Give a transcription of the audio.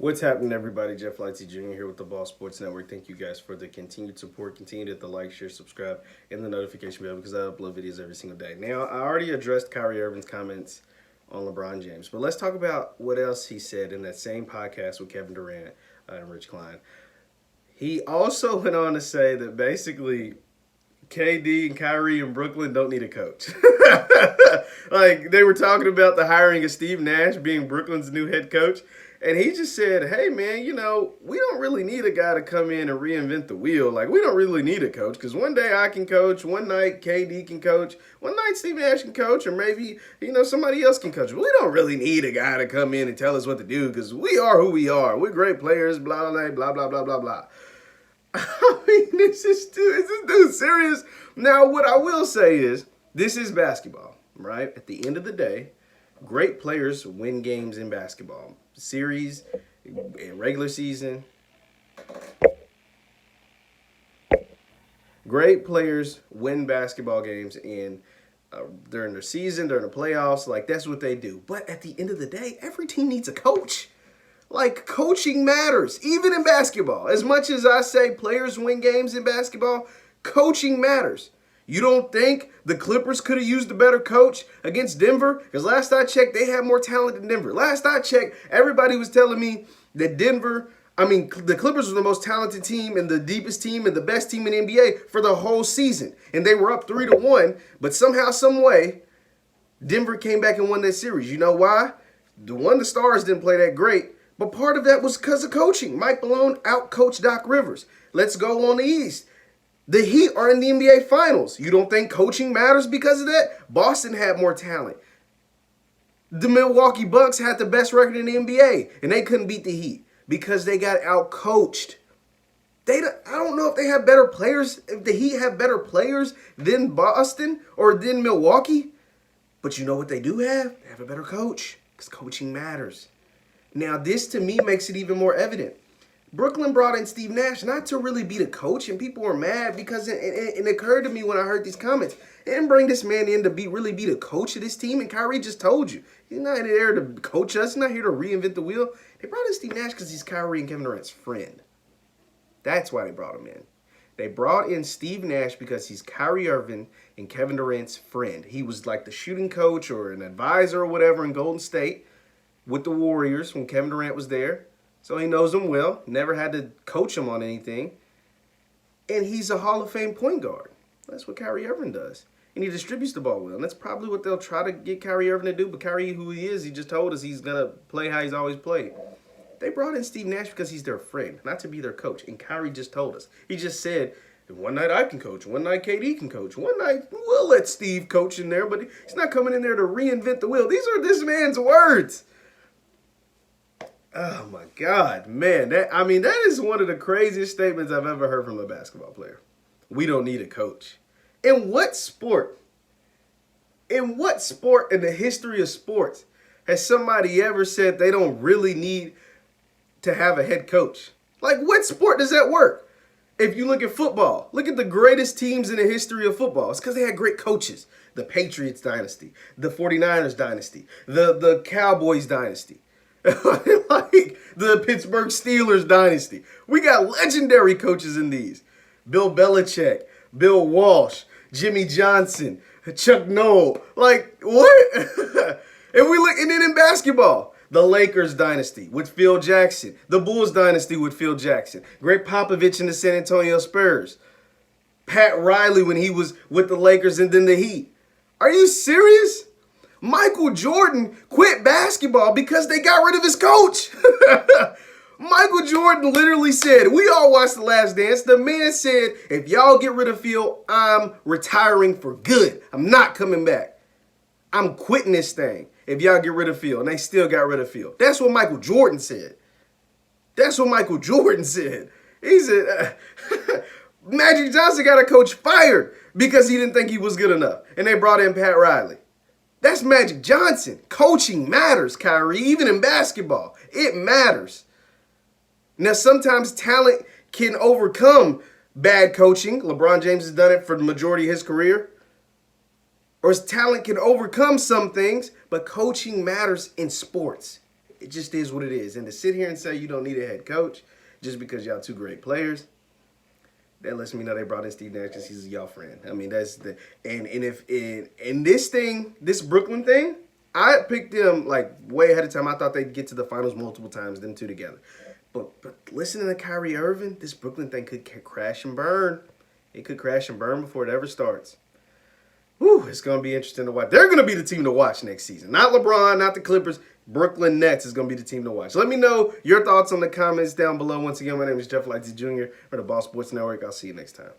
What's happening, everybody? Jeff Lightsy Jr. here with the Ball Sports Network. Thank you guys for the continued support. Continue to hit the like, share, subscribe, and the notification bell because I upload videos every single day. Now, I already addressed Kyrie Irving's comments on LeBron James, but let's talk about what else he said in that same podcast with Kevin Durant and Rich Klein. He also went on to say that basically KD and Kyrie in Brooklyn don't need a coach. Like, they were talking about the hiring of Steve Nash being Brooklyn's new head coach. And he just said, hey, man, we don't really need a guy to come in and reinvent the wheel. Like, we don't really need a coach because one day I can coach, one night KD can coach, one night Steve Nash can coach, or maybe, somebody else can coach. But we don't really need a guy to come in and tell us what to do because we are who we are. We're great players, blah, blah, blah, blah, blah, blah, blah. I mean, is this dude serious? Now, what I will say is, this is basketball, right? At the end of the day, great players win games in basketball. Series, in regular season. Great players win basketball games during their season, during the playoffs. Like, that's what they do. But at the end of the day, every team needs a coach. Like, coaching matters, even in basketball. As much as I say players win games in basketball, coaching matters. You don't think the Clippers could have used a better coach against Denver? Because last I checked, they had more talent than Denver. Last I checked, everybody was telling me that the Clippers were the most talented team and the deepest team and the best team in the NBA for the whole season. And they were up 3-1, but somehow, some way, Denver came back and won that series. You know why? The stars didn't play that great, but part of that was because of coaching. Mike Malone out-coached Doc Rivers. Let's go on the East. The Heat are in the NBA Finals. You don't think coaching matters because of that? Boston had more talent. The Milwaukee Bucks had the best record in the NBA, and they couldn't beat the Heat because they got out-coached. I don't know if they have better players, if the Heat have better players than Boston or than Milwaukee. But you know what they do have? They have a better coach because coaching matters. Now, this to me makes it even more evident. Brooklyn brought in Steve Nash not to really be the coach, and people were mad because it occurred to me when I heard these comments. They didn't bring this man in to really be the coach of this team, and Kyrie just told you. He's not there to coach us. He's not here to reinvent the wheel. They brought in Steve Nash because he's Kyrie and Kevin Durant's friend. That's why they brought him in. They brought in Steve Nash because he's Kyrie Irving and Kevin Durant's friend. He was like the shooting coach or an advisor or whatever in Golden State with the Warriors when Kevin Durant was there. So he knows them well, never had to coach him on anything. And he's a Hall of Fame point guard. That's what Kyrie Irving does. And he distributes the ball well. And that's probably what they'll try to get Kyrie Irving to do. But Kyrie, who he is, he just told us he's going to play how he's always played. They brought in Steve Nash because he's their friend, not to be their coach. And Kyrie just told us. He just said, one night I can coach, one night KD can coach, one night we'll let Steve coach in there, but he's not coming in there to reinvent the wheel. These are this man's words. Oh, my God, man. That is one of the craziest statements I've ever heard from a basketball player. We don't need a coach. In what sport? In the history of sports has somebody ever said they don't really need to have a head coach? Like, what sport does that work? If you look at football, look at the greatest teams in the history of football. It's because they had great coaches. The Patriots dynasty, the 49ers dynasty, the Cowboys dynasty. Like the Pittsburgh Steelers dynasty. We got legendary coaches in these. Bill Belichick, Bill Walsh, Jimmy Johnson, Chuck Noll. Like, what? And then in basketball, the Lakers dynasty with Phil Jackson. The Bulls dynasty with Phil Jackson. Greg Popovich and the San Antonio Spurs. Pat Riley when he was with the Lakers and then the Heat. Are you serious? Michael Jordan quit basketball because they got rid of his coach. Michael Jordan literally said, we all watched The Last Dance. The man said, if y'all get rid of Phil, I'm retiring for good. I'm not coming back. I'm quitting this thing if y'all get rid of Phil. And they still got rid of Phil. That's what Michael Jordan said. He said, Magic Johnson got a coach fired because he didn't think he was good enough. And they brought in Pat Riley. That's Magic Johnson. Coaching matters, Kyrie, even in basketball. It matters. Now, sometimes talent can overcome bad coaching. LeBron James has done it for the majority of his career. Or his talent can overcome some things, but coaching matters in sports. it just is what it is. And to sit here and say you don't need a head coach just because y'all two great players, that lets me know they brought in Steve Nash because he's y'all friend. I mean, that's the and if in this Brooklyn thing, I picked them like way ahead of time. I thought they'd get to the finals multiple times, them two together. But listening to Kyrie Irving, this Brooklyn thing could crash and burn. It could crash and burn before it ever starts. Whew, it's going to be interesting to watch. They're going to be the team to watch next season. Not LeBron, not the Clippers. Brooklyn Nets is going to be the team to watch. Let me know your thoughts on the comments down below. Once again, my name is Jeff Lightsy Jr. for the Ball Sports Network. I'll see you next time.